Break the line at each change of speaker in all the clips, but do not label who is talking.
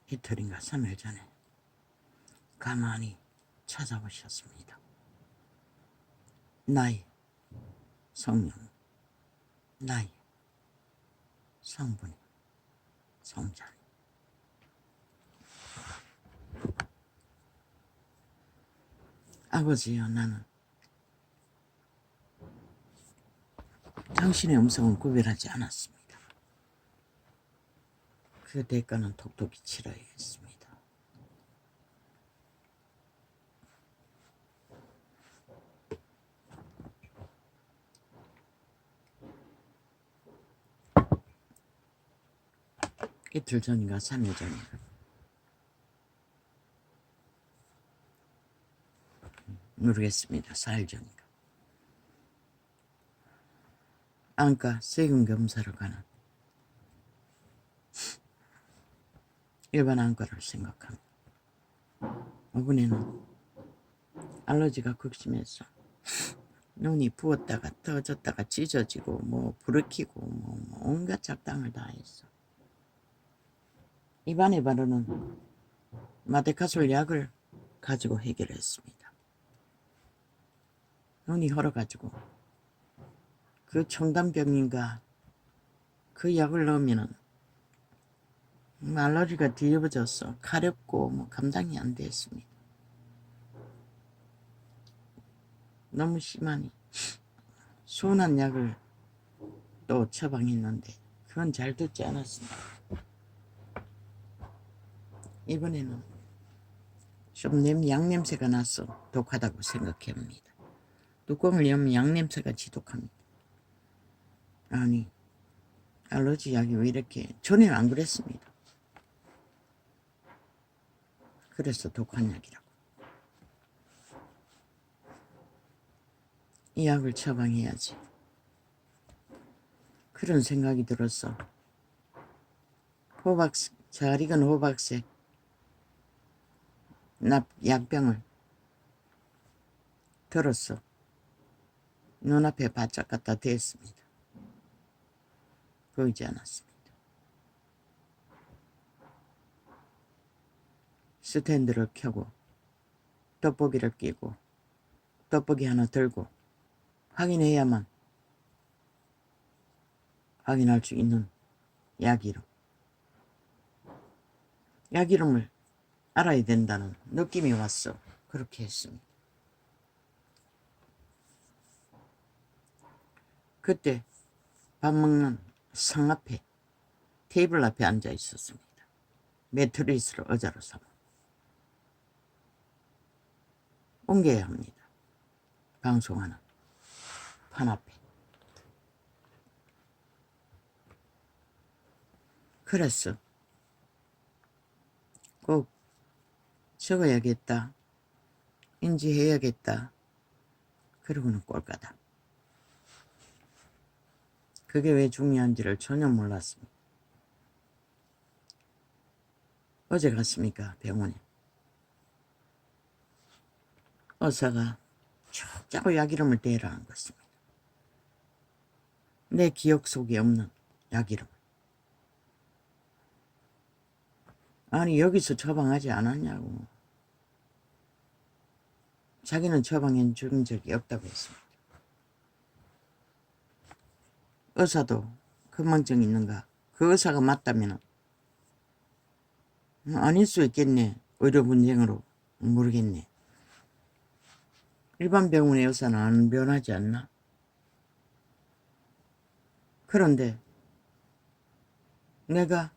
이틀인가 3일 전에 가만히 찾아오셨습니다. 나의 성령, 나의 성부님, 성자님. 아버지여, 나는 당신의 음성을 구별하지 않았습니다. 그 대가는 톡톡히 치러야겠습니다. 이틀 전인가 3일 전인가 모르겠습니다. 4일 전인가 안과 세균검사로 가는 일반 안과를 생각합니다. 이번에는 알러지가 극심해서 눈이 부었다가 터졌다가 찢어지고 뭐 부르키고 뭐 온갖 작당을 다 했어. 입안에 바르는 마데카솔 약을 가지고 해결했습니다. 눈이 얼어가지고 그 청담병인가 그 약을 넣으면은 알러지가 뒤집어졌어. 가렵고 뭐 감당이 안 됐습니다. 너무 심하니 순한 약을 또 처방했는데 그건 잘 듣지 않았습니다. 이번에는 좀 양냄새가 나서 독하다고 생각합니다. 뚜껑을 열면 양냄새가 지독합니다. 아니, 알러지 약이 왜 이렇게, 전에는 안 그랬습니다. 그래서 독한 약이라고. 이 약을 처방해야지. 그런 생각이 들어서 잘 익은 호박색 약병을 들었어. 눈앞에 바짝 갖다 대었습니다. 보이지 않았습니다. 스탠드를 켜고 돋보기를 끼고 돋보기 하나 들고 확인해야만 확인할 수 있는 약 이름. 약 이름을 알아야 된다는 느낌이 왔어. 그렇게 했습니다. 그때 밥 먹는 상 앞에 테이블 앞에 앉아 있었습니다. 매트리스를 의자로 삼아 옮겨야 합니다. 방송하는 판 앞에. 그래서 꼭 적어야겠다, 인지해야겠다, 그러고는 꼴까다. 그게 왜 중요한지를 전혀 몰랐습니다. 어제 갔습니까? 병원에. 의사가 자꾸 약 이름을 대라는 것입니다. 내 기억 속에 없는 약 이름. 아니, 여기서 처방하지 않았냐고. 자기는 처방해 준 적이 없다고 했습니다. 의사도 건망증 있는가? 그 의사가 맞다면 아닐 수 있겠네. 의료 분쟁으로 모르겠네. 일반 병원의 의사는 안 변하지 않나? 그런데 내가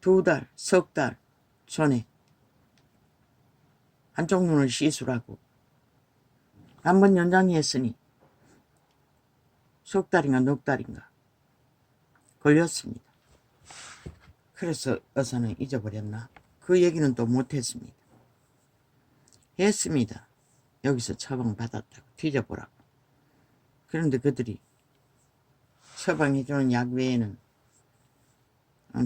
2달, 석 달 전에 한쪽 눈을 시술하고 한번 연장했으니 석 달인가 넉 달인가 걸렸습니다. 그래서 의사는 잊어버렸나? 그 얘기는 또 못했습니다. 했습니다. 여기서 처방받았다고 뒤져보라고. 그런데 그들이 처방해주는 약 외에는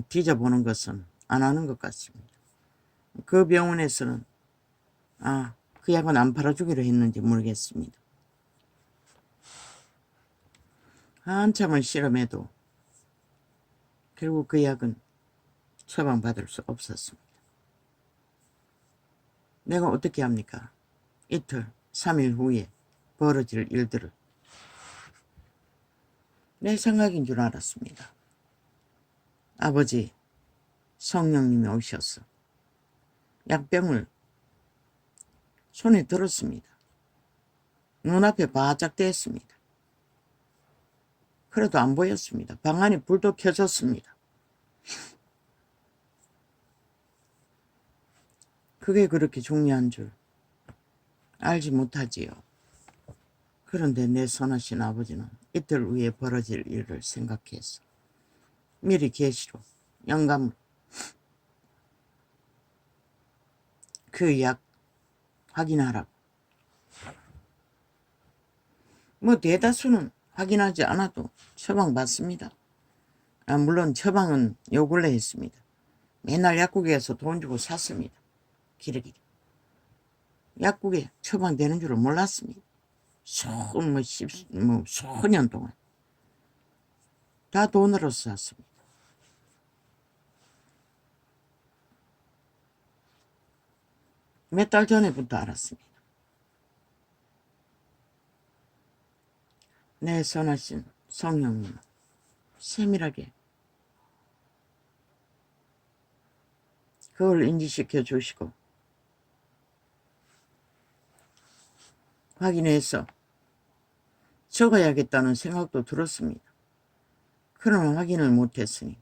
뒤져보는 것은 안 하는 것 같습니다. 그 병원에서는 그 약은 안 팔아주기로 했는지 모르겠습니다. 한참을 실험해도 결국 그 약은 처방받을 수 없었습니다. 내가 어떻게 합니까? 이틀, 3일 후에 벌어질 일들을 내 생각인 줄 알았습니다. 아버지 성령님이 오셔서 약병을 손에 들었습니다. 눈앞에 바짝 댔습니다. 그래도 안 보였습니다. 방 안에 불도 켜졌습니다. 그게 그렇게 중요한 줄 알지 못하지요. 그런데 내 선하신 아버지는 이틀 후에 벌어질 일을 생각해서 미리 계시로 영감으로 그 약 확인하라고. 뭐 대다수는 확인하지 않아도 처방받습니다. 물론 처방은 요 근래 했습니다. 맨날 약국에서 돈 주고 샀습니다. 기러기를. 약국에 처방되는 줄은 몰랐습니다. 수년 동안 다 돈으로 샀습니다. 몇 달 전에부터 알았습니다. 내 선하신 성령님은 세밀하게 그걸 인지시켜 주시고 확인해서 적어야겠다는 생각도 들었습니다. 그러나 확인을 못했으니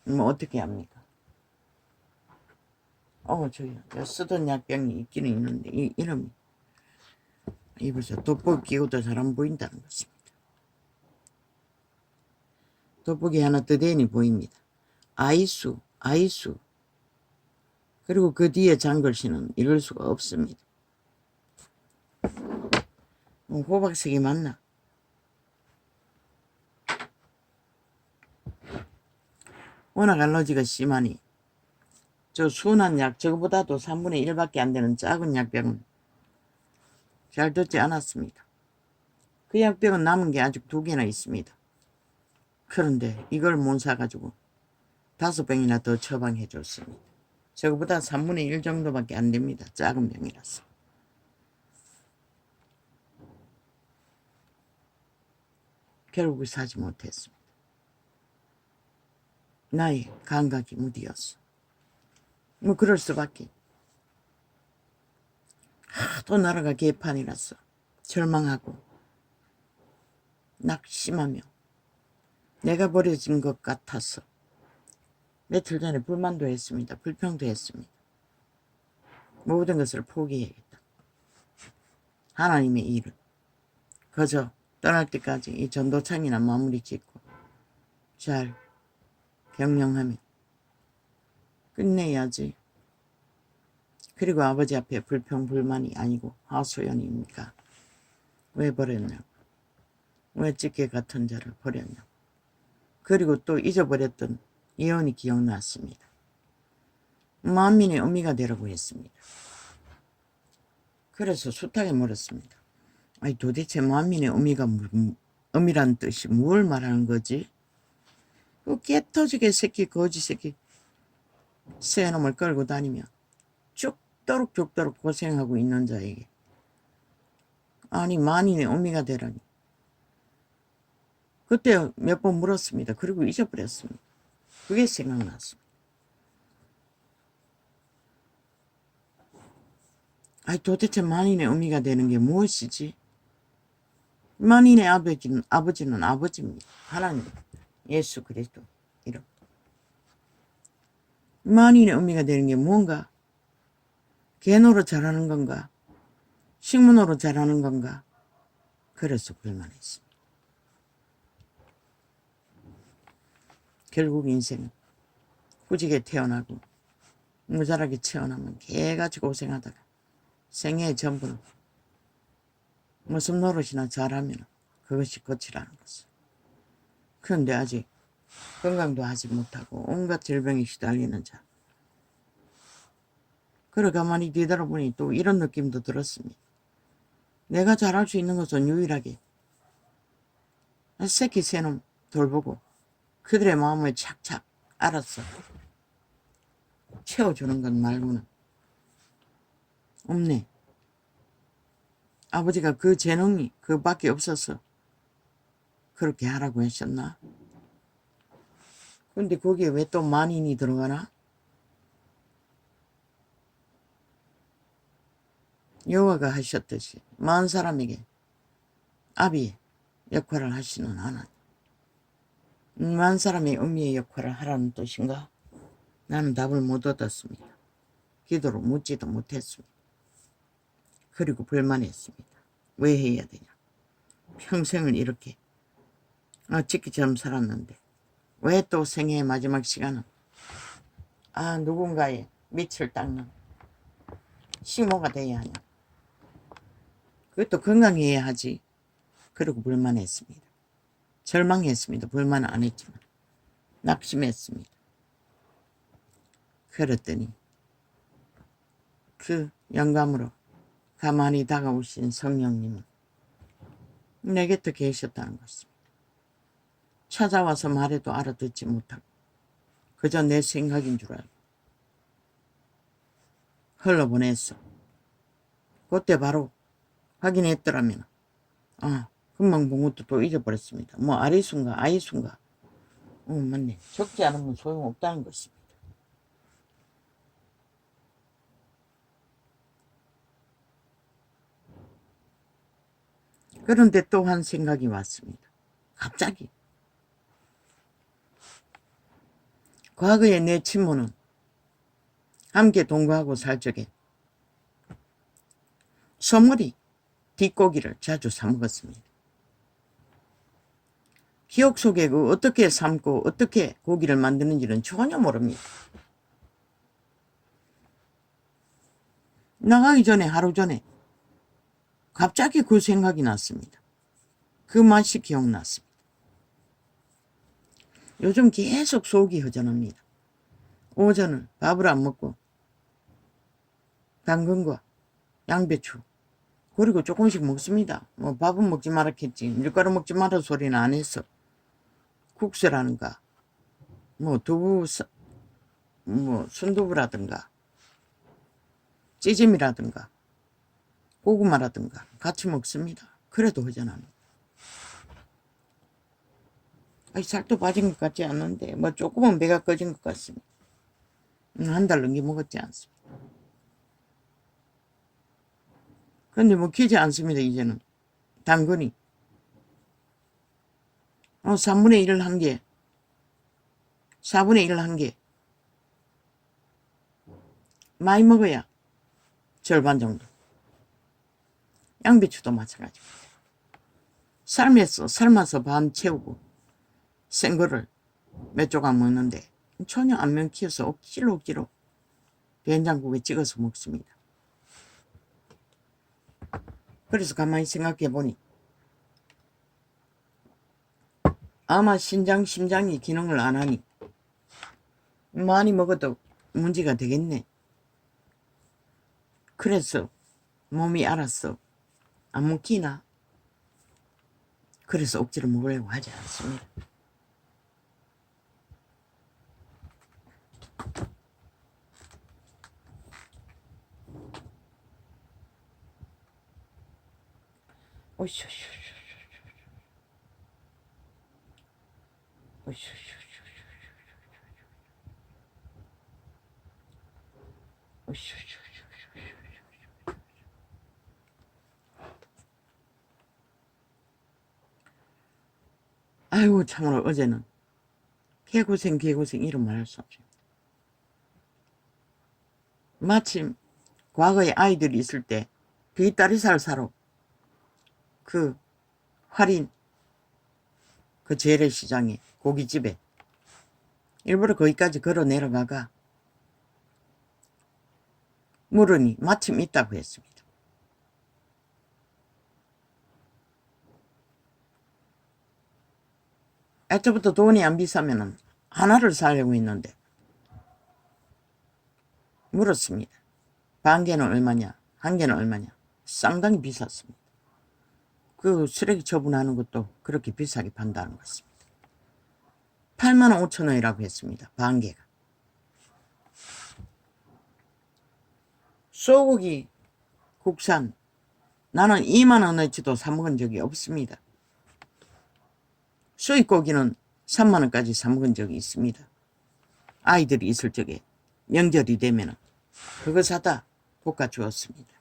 뭐 어떻게 합니까? 저요. 쓰던 약병이 있기는 있는데 이 이름이 벌써 돋보기 끼고도 잘 안 보인다는 것입니다. 돋보기 하나 뜨대니 보입니다. 아이수. 그리고 그 뒤에 장글씨는 읽을 수가 없습니다. 호박색이 맞나? 워낙 알러지가 심하니 저 순한 약 저거보다도 3분의 1밖에 안 되는 작은 약병은 잘 듣지 않았습니다. 그 약병은 남은 게 아직 2개나 있습니다. 그런데 이걸 못 사가지고 5병이나 더 처방해 줬습니다. 저거보다 3분의 1 정도밖에 안 됩니다. 작은 병이라서. 결국 사지 못했습니다. 나의 감각이 무디었어. 뭐 그럴 수밖에. 하도 나라가 개판이라서 절망하고 낙심하며 내가 버려진 것 같아서 며칠 전에 불만도 했습니다. 불평도 했습니다. 모든 것을 포기해야겠다. 하나님의 일은 그저 떠날 때까지 이 전도창이나 마무리 짓고 잘 경영하며 끝내야지. 그리고 아버지 앞에 불평불만이 아니고 하소연입니까? 왜 버렸냐고. 왜 찌개 같은 자를 버렸냐고. 그리고 또 잊어버렸던 예언이 기억났습니다. 만민의 의미가 되라고 했습니다. 그래서 숱하게 물었습니다. 아니 도대체 만민의 의미란 뜻이 뭘 말하는 거지? 그 깨터지게 새끼 거지 새끼 새 놈을 끌고 다니며 죽도록 고생하고 있는 자에게 아니 만인의 의미가 되라니. 그때 몇 번 물었습니다. 그리고 잊어버렸습니다. 그게 생각났습니다. 아니 도대체 만인의 의미가 되는 게 무엇이지? 만인의 아버지는 아버지입니다. 하나님 예수 그리스도 이름. 만인의 의미가 되는 게 뭔가? 개노로 자라는 건가? 식문으로 자라는 건가? 그래서 불만했습니다. 결국 인생은 후지게 태어나고 무자라게 태어나면 개같이 고생하다가 생애의 전부는 무슨 노릇이나 잘하면 그것이 끝이라는 것을. 그런데 아직 건강도 하지 못하고 온갖 질병에 시달리는 자. 그래 가만히 뒤돌아보니 또 이런 느낌도 들었습니다. 내가 잘할 수 있는 것은 유일하게 새끼 새놈 돌보고 그들의 마음을 착착 알아서 채워주는 것 말고는 없네. 아버지가 그 재능이 그밖에 없어서 그렇게 하라고 하셨나? 근데 거기에 왜 또 만인이 들어가나? 여호와가 하셨듯이 많은 사람에게 아비의 역할을 하시는 하나님. 많은 사람의 의미의 역할을 하라는 뜻인가? 나는 답을 못 얻었습니다. 기도로 묻지도 못했습니다. 그리고 불만했습니다. 왜 해야 되냐? 평생을 이렇게 지키처럼 살았는데 왜 또 생애의 마지막 시간은 누군가의 밑을 닦는 식모가 돼야 하냐? 그것도 건강해야 하지. 그리고 불만했습니다. 절망했습니다. 불만 안 했지만 낙심했습니다. 그랬더니 그 영감으로 가만히 다가오신 성령님은 내 곁에 계셨다는 것입니다. 찾아와서 말해도 알아듣지 못하고 그저 내 생각인 줄 알고 흘러보냈어. 그때 바로 확인했더라면 금방 본 것도 또 잊어버렸습니다. 뭐 아리순가 아이순가 맞네. 적지 않으면 소용없다는 것입니다. 그런데 또 한 생각이 왔습니다. 갑자기 과거의 내 친모는 함께 동거하고 살 적에 소머리 뒷고기를 자주 사 먹었습니다. 기억 속에 그 어떻게 삶고 어떻게 고기를 만드는지는 전혀 모릅니다. 나가기 전에 하루 전에 갑자기 그 생각이 났습니다. 그 맛이 기억났습니다. 요즘 계속 속이 허전합니다. 오전을 밥을 안 먹고 당근과 양배추 그리고 조금씩 먹습니다. 뭐 밥은 먹지 말았겠지. 밀가루 먹지 마라 소리는 안 했어. 국수라는가 뭐 두부 뭐 순두부라든가 찌짐이라든가 고구마라든가 같이 먹습니다. 그래도 허전합니다. 살도 빠진 것 같지 않는데 뭐 조금은 배가 꺼진 것 같습니다. 한 달 넘게 먹었지 않습니다. 근데 뭐 기지 않습니다. 이제는 당근이 3분의 1을 한 개, 4분의 1을 한 개 많이 먹어야 절반 정도. 양배추도 마찬가지입니다. 삶아서 반 채우고 센 거를 몇 조각 먹는데 전혀 안 명키워서 억지로 된장국에 찍어서 먹습니다. 그래서 가만히 생각해 보니 아마 심장이 기능을 안 하니 많이 먹어도 문제가 되겠네. 그래서 몸이 알았어. 안 먹히나? 그래서 억지로 먹으려고 하지 않습니다. 아이고 참으로 어제는 개고생 이런 말 할 수 없어요. 마침 과거에 아이들이 있을 때 뒷다리살 사러 그 할인 그 재래시장에 고깃집에 일부러 거기까지 걸어 내려가가 물으니 마침 있다고 했습니다. 애초부터 돈이 안 비싸면 하나를 사려고 했는데 물었습니다. 반 개는 얼마냐? 한 개는 얼마냐? 상당히 비쌌습니다. 그 쓰레기 처분하는 것도 그렇게 비싸게 판다는 것입니다. 85,000원이라고 했습니다. 반 개가. 소고기 국산 나는 2만원어치도 사 먹은 적이 없습니다. 수입고기는 3만원까지 사 먹은 적이 있습니다. 아이들이 있을 적에 명절이 되면 그거 사다 볶아주었습니다.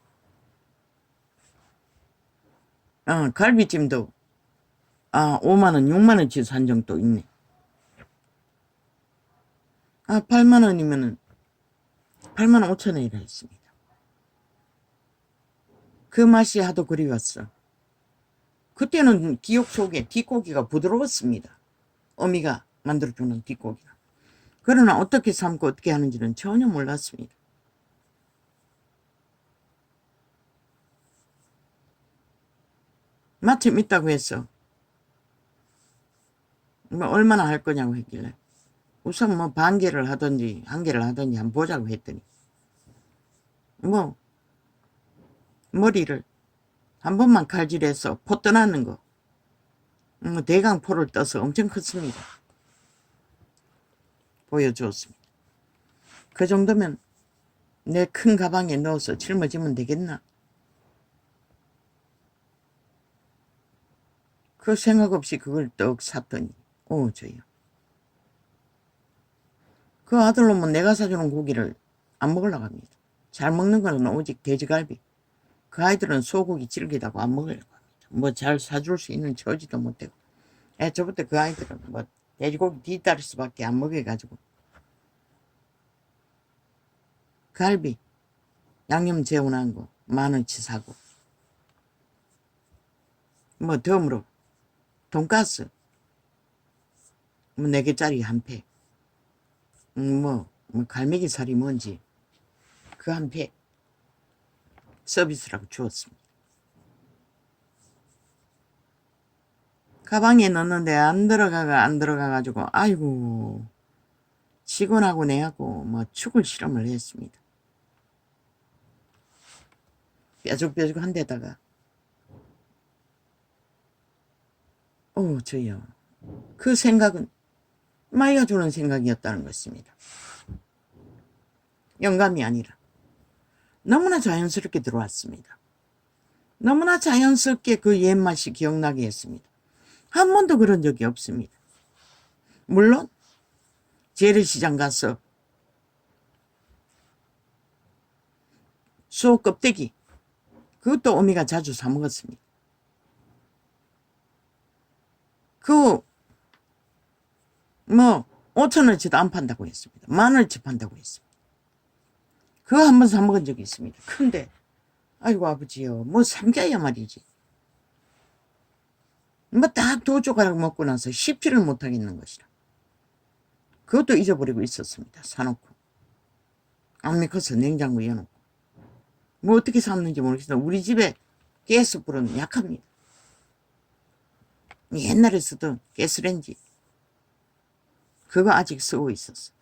갈비찜도 5만원 6만원치 산 적도 있네. 8만원이면은 8만 5천원이라 했습니다. 그 맛이 하도 그리웠어. 그때는 기억 속에 뒷고기가 부드러웠습니다. 어미가 만들어주는 뒷고기가. 그러나 어떻게 삶고 어떻게 하는지는 전혀 몰랐습니다. 마침 있다고 했어. 뭐 얼마나 할 거냐고 했길래 우선 뭐 반 개를 하든지 한 개를 하든지 한번 보자고 했더니 뭐 머리를 한 번만 칼질해서 포 떠나는 거 대강포를 떠서 엄청 컸습니다. 보여주었습니다. 그 정도면 내 큰 가방에 넣어서 짊어지면 되겠나? 그 생각 없이 그걸 떡 샀더니 저요. 그 아들놈은 내가 사주는 고기를 안 먹으려고 합니다. 잘 먹는 거는 오직 돼지갈비. 그 아이들은 소고기 질기다고 안 먹으려고 합니다. 뭐 잘 사줄 수 있는 처지도 못되고. 저부터 그 아이들은 뭐 돼지고기 뒷다리수밖에 안 먹여가지고 갈비 양념 재운한 거 10,000원치 사고 뭐 덤으로 돈가스 뭐 4개짜리 한 팩 뭐 갈매기살이 뭔지 그 한 팩 서비스라고 주었습니다. 가방에 넣었는데 안 들어가가지고 아이고 직원하고 내하고 뭐 죽을 실험을 했습니다. 뾰족뾰족한 데다가 저요. 그 생각은 마이가 주는 생각이었다는 것입니다. 영감이 아니라 너무나 자연스럽게 들어왔습니다. 너무나 자연스럽게 그 옛맛이 기억나게 했습니다. 한 번도 그런 적이 없습니다. 물론 재래시장 가서 소 껍데기 그것도 어미가 자주 사 먹었습니다. 그 뭐 5,000원어치도 안 판다고 했습니다. 10,000원어치 판다고 했습니다. 그거 한 번 사 먹은 적이 있습니다. 근데 아이고 아버지요 뭐 삼겨야 말이지. 뭐 딱 2조각 먹고 나서 씹지를 못하겠는 것이라. 그것도 잊어버리고 있었습니다. 사놓고 안 믿고서 냉장고에 넣어놓고 뭐 어떻게 샀는지 모르겠어요. 우리 집에 가스불은 약합니다. 옛날에 쓰던 가스렌지 그거 아직 쓰고 있었어.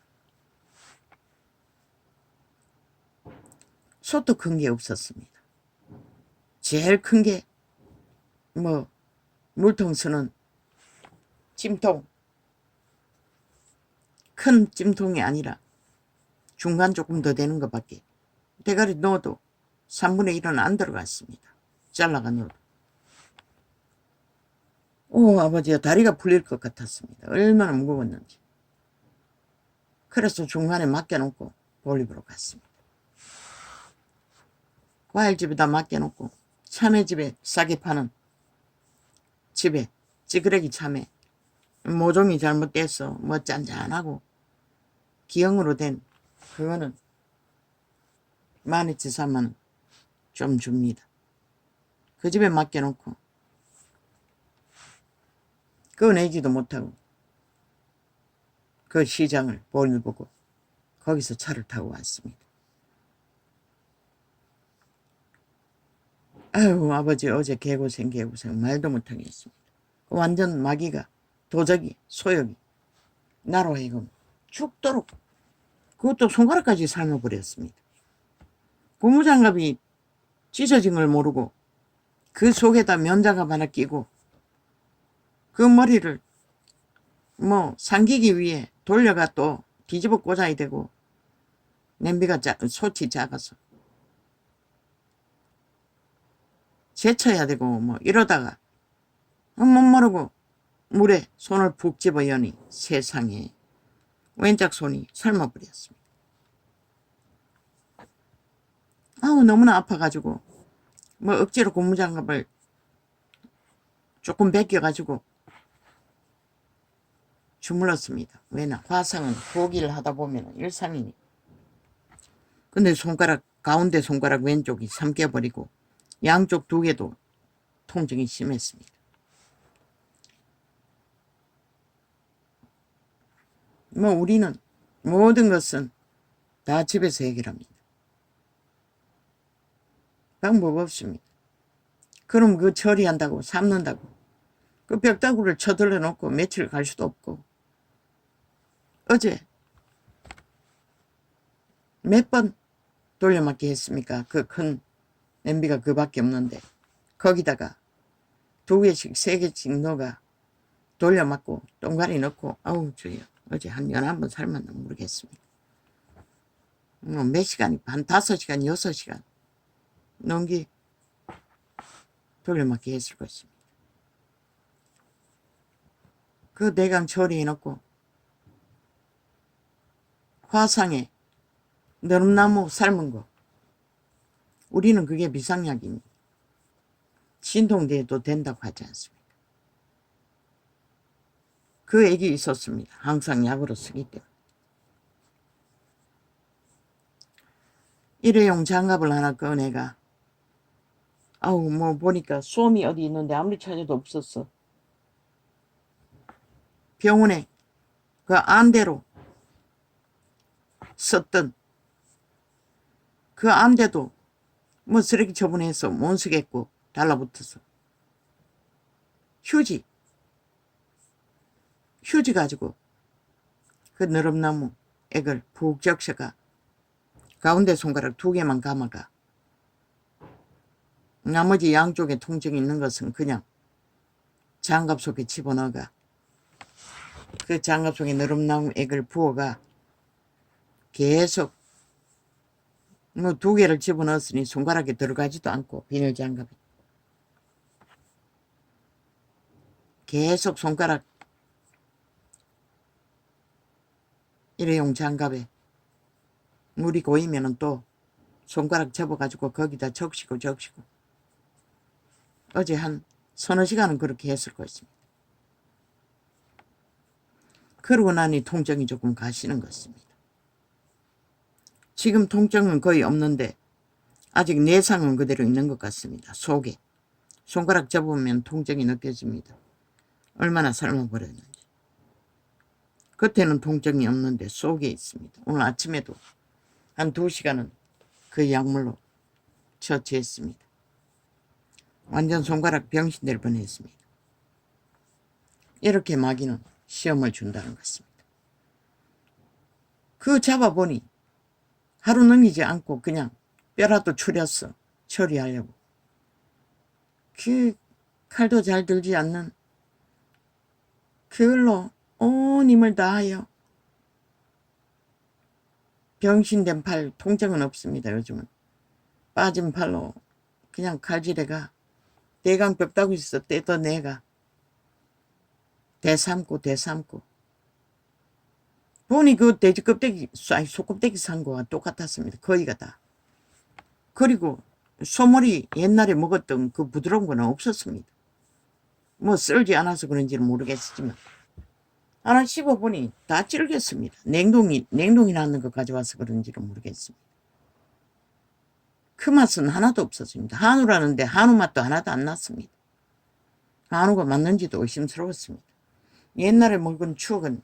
솥도 큰 게 없었습니다. 제일 큰 게 뭐 물통 쓰는 찜통 큰 찜통이 아니라 중간 조금 더 되는 것밖에 대가리 넣어도 3분의 1은 안 들어갔습니다. 잘라가 넣어도. 아버지야 다리가 풀릴 것 같았습니다. 얼마나 무거웠는지. 그래서 중간에 맡겨놓고 볼리브로 갔습니다. 과일집에다 맡겨놓고 참외집에 싸게 파는 집에 찌그레기 참외 모종이 잘못돼서 뭐 짠짠하고 기형으로 된 그거는 10,000원치 사면 좀 줍니다. 그 집에 맡겨놓고 그거 내지도 못하고 그 시장을 볼일 보고 거기서 차를 타고 왔습니다. 아유 아버지 어제 개고생 말도 못하게 했습니다. 완전 마귀가 도적이 소역이 나로 하여금 죽도록 그것도 손가락까지 삶아버렸습니다. 고무장갑이 찢어진 걸 모르고 그 속에다 면장갑 하나 끼고 그 머리를 뭐 삼키기 위해 돌려가 또 뒤집어 꽂아야 되고 냄비가 솥이 작아서 제쳐야 되고 뭐 이러다가 못 모르고 물에 손을 푹 집어 여니 세상에 왼쪽 손이 삶아버렸습니다. 아우 너무나 아파가지고 뭐 억지로 고무장갑을 조금 벗겨가지고 주물렀습니다. 왜냐 화상은 보기를 하다 보면 일상이니. 근데 손가락 가운데 손가락 왼쪽이 삼켜버리고 양쪽 두 개도 통증이 심했습니다. 뭐 우리는 모든 것은 다 집에서 해결합니다. 방법 없습니다. 그럼 그 처리한다고 삶는다고 그 벽다구를 쳐들러 놓고 며칠 갈 수도 없고 어제 몇 번 돌려막기 했습니까? 그 큰 냄비가 그밖에 없는데 거기다가 2개씩 3개씩 넣어가 돌려막고 똥가리 넣고 아우 저요 어제 한 11번 삶았나 모르겠습니다. 몇 시간이 한 5시간 6시간 넘게 돌려막기 했을 것입니다. 그 대강 처리해놓고 화상에 너름나무 삶은 거 우리는 그게 비상약입니다. 진통제도 된다고 하지 않습니까? 그 액이 있었습니다. 항상 약으로 쓰기 때문에. 일회용 장갑을 하나 꺼내가 아우 뭐 보니까 솜이 어디 있는데 아무리 찾아도 없었어. 병원에 그 안대로 썼던 그 안대도 뭐 쓰레기 처분해서 못 쓰겠고 달라붙어서 휴지 가지고 그 너름나무 액을 푹 적셔가 가운데 손가락 2개만 감아가 나머지 양쪽에 통증이 있는 것은 그냥 장갑 속에 집어넣어가 그 장갑 속에 너름나무 액을 부어가 계속 뭐 2개를 집어넣었으니 손가락에 들어가지도 않고 비닐 장갑에 계속 손가락 일회용 장갑에 물이 고이면은 또 손가락 접어가지고 거기다 적시고 어제 한 서너 시간은 그렇게 했을 것입니다. 그러고 나니 통증이 조금 가시는 것입니다. 지금 통증은 거의 없는데 아직 내상은 그대로 있는 것 같습니다. 속에 손가락 접으면 통증이 느껴집니다. 얼마나 삶아버렸는지. 겉에는 통증이 없는데 속에 있습니다. 오늘 아침에도 한 2시간은 그 약물로 처치했습니다. 완전 손가락 병신될 뻔했습니다. 이렇게 마귀는 시험을 준다는 것입니다. 그 잡아보니 하루 넘기지 않고 그냥 뼈라도 추렸어. 처리하려고. 그 칼도 잘 들지 않는 그걸로 온 힘을 다하여 병신된 팔 통증은 없습니다. 요즘은 빠진 팔로 그냥 칼질해가 대강 벽다구 있어 떼어내가 대삼고 보니 그 돼지 껍데기 소껍데기 산 거와 똑같았습니다. 거의가 다. 그리고 소머리 옛날에 먹었던 그 부드러운 거는 없었습니다. 뭐 썰지 않아서 그런지는 모르겠지만 하나 씹어보니 다 질겼습니다. 냉동이 났는 거 가져와서 그런지는 모르겠습니다. 그 맛은 하나도 없었습니다. 한우라는데 한우 맛도 하나도 안 났습니다. 한우가 맞는지도 의심스러웠습니다. 옛날에 먹은 추억은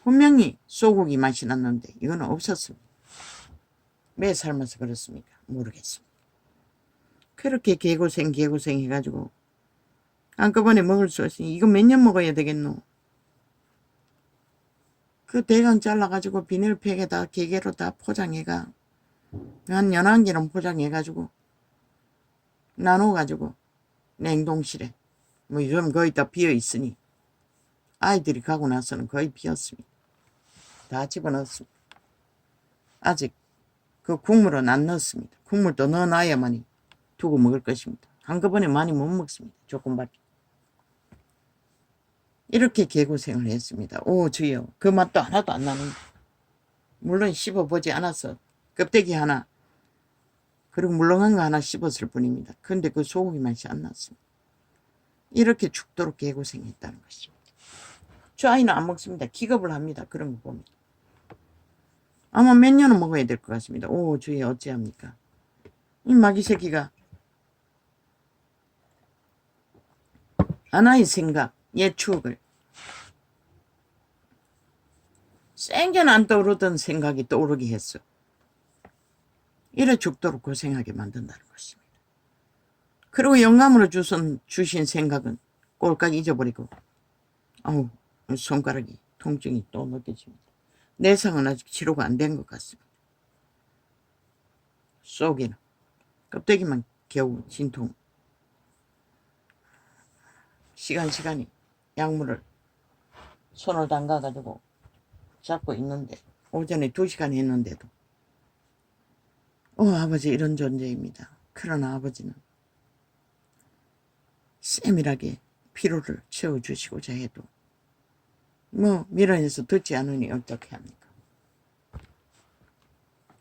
분명히 소고기 맛이 났는데 이거는 없었습니다. 왜 삶아서 그렇습니까? 모르겠습니다. 그렇게 개고생 해가지고 한꺼번에 먹을 수 없으니 이거 몇 년 먹어야 되겠노? 그 대강 잘라가지고 비닐팩에다 개개로 다 포장해가 한 11개는 포장해가지고 나눠가지고 냉동실에 뭐 요즘 거의 다 비어있으니 아이들이 가고 나서는 거의 비었습니다. 다 집어넣었습니다. 아직 그 국물은 안 넣었습니다. 국물도 넣어놔야만이 두고 먹을 것입니다. 한꺼번에 많이 못 먹습니다. 조금밖에. 이렇게 개고생을 했습니다. 오 주여, 그 맛도 하나도 안 나는데. 물론 씹어보지 않아서 껍데기 하나 그리고 물렁한 거 하나 씹었을 뿐입니다. 근데 그 소고기 맛이 안 났습니다. 이렇게 죽도록 개고생했다는 것입니다. 저 아이는 안 먹습니다. 기겁을 합니다. 그런 거 보면. 아마 몇 년은 먹어야 될 것 같습니다. 오 주여, 어찌합니까? 이 마귀 새끼가 하나의 생각, 옛 추억을 생전 안 떠오르던 생각이 떠오르게 했어. 이래 죽도록 고생하게 만든다는 것입니다. 그리고 영감으로 주신 생각은 꼴깍 잊어버리고 아우 손가락이 통증이 또 느껴집니다. 내상은 아직 치료가 안 된 것 같습니다. 속에는 껍데기만 겨우 진통. 시간이 약물을 손을 담가가지고 잡고 있는데 오전에 2시간 했는데도 아버지 이런 존재입니다. 그러나 아버지는 세밀하게 피로를 채워주시고자 해도 뭐 밀어내서 듣지 않으니 어떻게 합니까?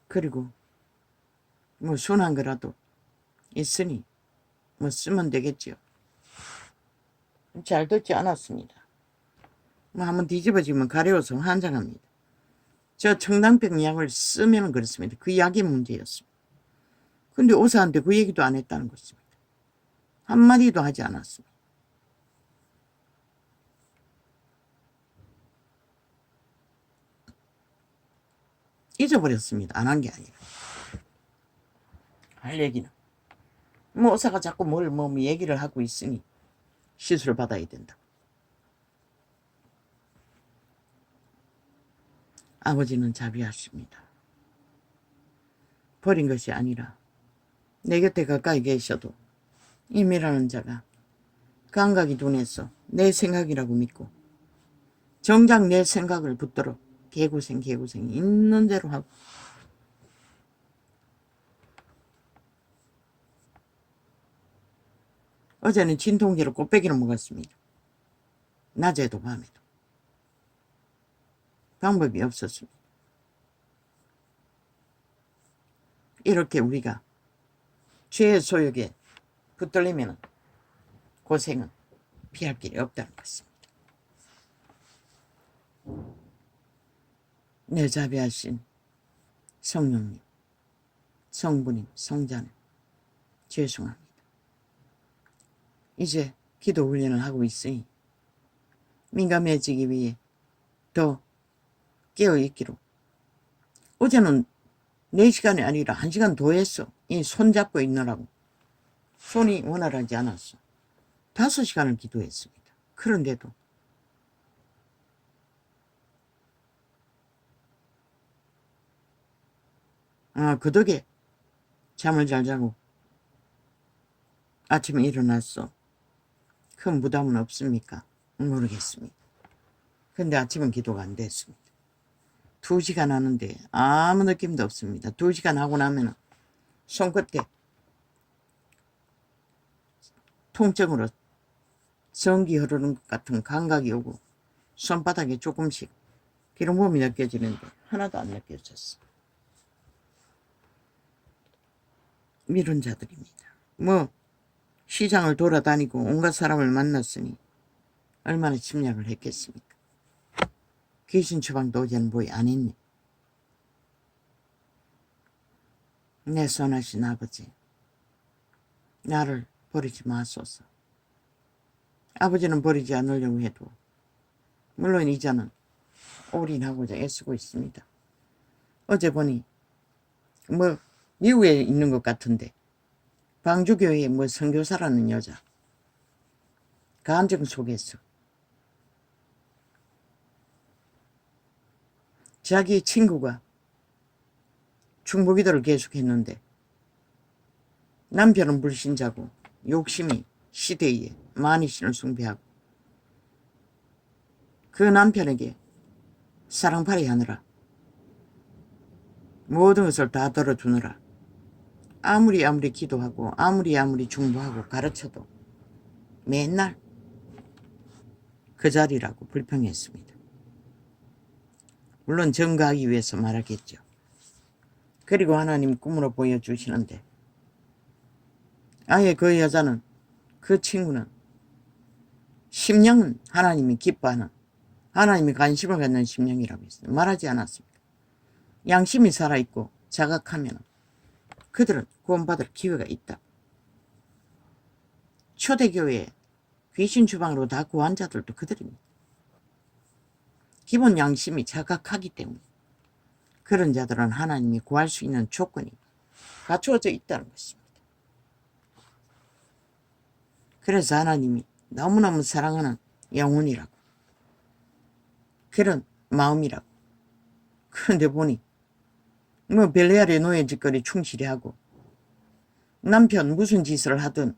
그리고 뭐 순한 거라도 있으니 뭐 쓰면 되겠지요. 잘 듣지 않았습니다. 뭐 한번 뒤집어지면 가려워서 환장합니다. 저 청당병 약을 쓰면 그렇습니다. 그 약이 문제였습니다. 근데 의사한테 그 얘기도 안 했다는 것입니다. 한마디도 하지 않았습니다. 잊어버렸습니다. 안 한 게 아니라. 할 얘기는. 뭐 의사가 자꾸 뭐 얘기를 하고 있으니 시술을 받아야 된다. 아버지는 자비하십니다. 버린 것이 아니라 내 곁에 가까이 계셔도 임이라는 자가 감각이 둔해서 내 생각이라고 믿고 정작 내 생각을 붙들어 개고생 있는 대로 하고 어제는 진통제로 꽃배기를 먹었습니다. 낮에도 밤에도. 방법이 없었습니다. 이렇게 우리가 죄의 소욕에 붙들리면 고생은 피할 길이 없다는 것입니다. 내 자비하신 성령님, 성부님, 성자님 죄송합니다. 이제 기도 훈련을 하고 있으니 민감해지기 위해 더 깨어있기로. 어제는 4시간이 아니라 1시간 더 했어. 이 손잡고 있느라고. 손이 원활하지 않았어. 5시간을 기도했습니다. 그런데도 그 덕에 잠을 잘 자고 아침에 일어났어. 큰 부담은 없습니까? 모르겠습니다. 근데 아침은 기도가 안 됐습니다. 2시간 하는데 아무 느낌도 없습니다. 2시간 하고 나면 손끝에 통증으로 전기 흐르는 것 같은 감각이 오고 손바닥에 조금씩 기름붐이 느껴지는데 하나도 안 느껴졌어. 이런 자들입니다. 뭐 시장을 돌아다니고 온갖 사람을 만났으니 얼마나 침략을 했겠습니까? 귀신 처방도 어제는 뭐이 안 했네. 내 선하신 아버지, 나를 버리지 마소서. 아버지는 버리지 않으려고 해도 물론 이제는 올인하고자 애쓰고 있습니다. 어제 보니 뭐 미국에 있는 것 같은데 방주교회의 뭐 선교사라는 여자 감정 속에서 자기 친구가 중보기도를 계속했는데 남편은 불신자고 욕심이 시대에 만이신을 숭배하고 그 남편에게 사랑팔이 하느라 모든 것을 다 덜어주느라 아무리 기도하고 아무리 중보하고 가르쳐도 맨날 그 자리라고 불평했습니다. 물론 증거하기 위해서 말하겠죠. 그리고 하나님 꿈으로 보여주시는데 아예 그 여자는, 그 친구는 심령은 하나님이 기뻐하는, 하나님이 관심을 갖는 심령이라고 했어요. 말하지 않았습니다. 양심이 살아있고 자각하면 그들은 구원받을 기회가 있다. 초대교회에 귀신 주방으로 다 구한 자들도 그들입니다. 기본 양심이 자각하기 때문에 그런 자들은 하나님이 구할 수 있는 조건이 갖추어져 있다는 것입니다. 그래서 하나님이 너무너무 사랑하는 영혼이라고, 그런 마음이라고. 그런데 보니 벨레알의 노예 짓거리 충실히 하고 남편 무슨 짓을 하든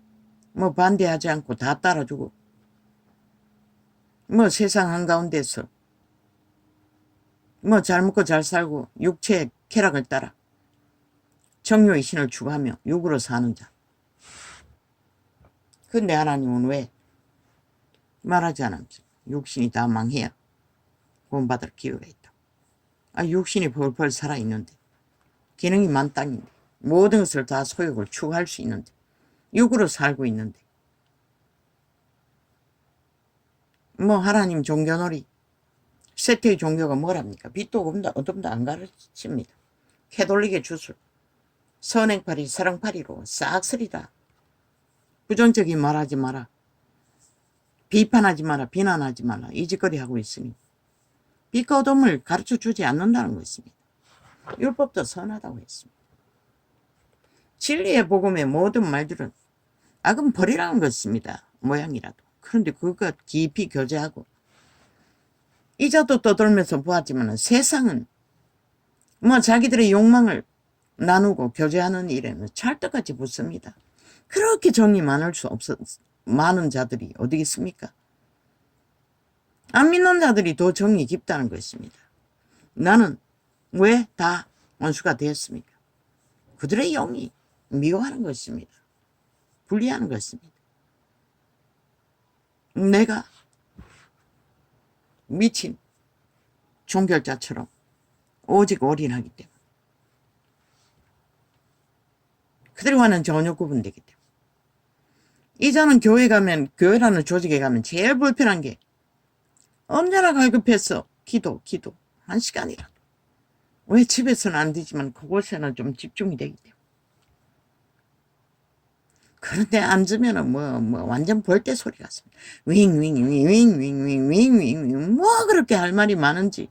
반대하지 않고 다 따라주고 세상 한가운데서 잘 먹고 잘 살고 육체의 쾌락을 따라 정욕의 신을 추구하며 육으로 사는 자. 근데 하나님은 왜 말하지 않았죠? 육신이 다 망해야 구원받을 기회가 있다. 육신이 펄펄 살아있는데, 기능이 만땅인데, 모든 것을 다 소욕을 추구할 수 있는데, 육으로 살고 있는데 하나님 종교놀이, 세태의 종교가 뭐랍니까? 빛도 어둠도 안 가르칩니다. 캐톨릭의 주술, 선행팔이 사랑팔이로 싹쓸이다. 부정적인 말하지 마라, 비판하지 마라, 비난하지 마라, 이 짓거리 하고 있으니 빛과 어둠을 가르쳐주지 않는다는 것입니다. 율법도 선하다고 했습니다. 진리의 복음의 모든 말들은 악은 버리라는 것입니다. 모양이라도. 그런데 그거 깊이 교제하고 이자도 떠돌면서 보았지만 세상은 자기들의 욕망을 나누고 교제하는 일에는 찰떡같이 붙습니다. 그렇게 정이 많은 자들이 어디 있습니까? 안 믿는 자들이 더 정이 깊다는 것입니다. 나는 왜 다 원수가 되었습니까? 그들의 영이 미워하는 것입니다. 분리하는 것입니다. 내가 미친 종결자처럼 오직 올인하기 때문에 그들과는 전혀 구분되기 때문에 이자는 교회라는 조직에 가면 제일 불편한 게 언제나 갈급해서 기도 1시간이라도. 왜 집에서는 안 되지만 그곳에는 좀 집중이 되기 때문에. 그런데 앉으면은 완전 벌떼 소리가 습니다. 윙윙윙윙윙윙윙윙 그렇게 할 말이 많은지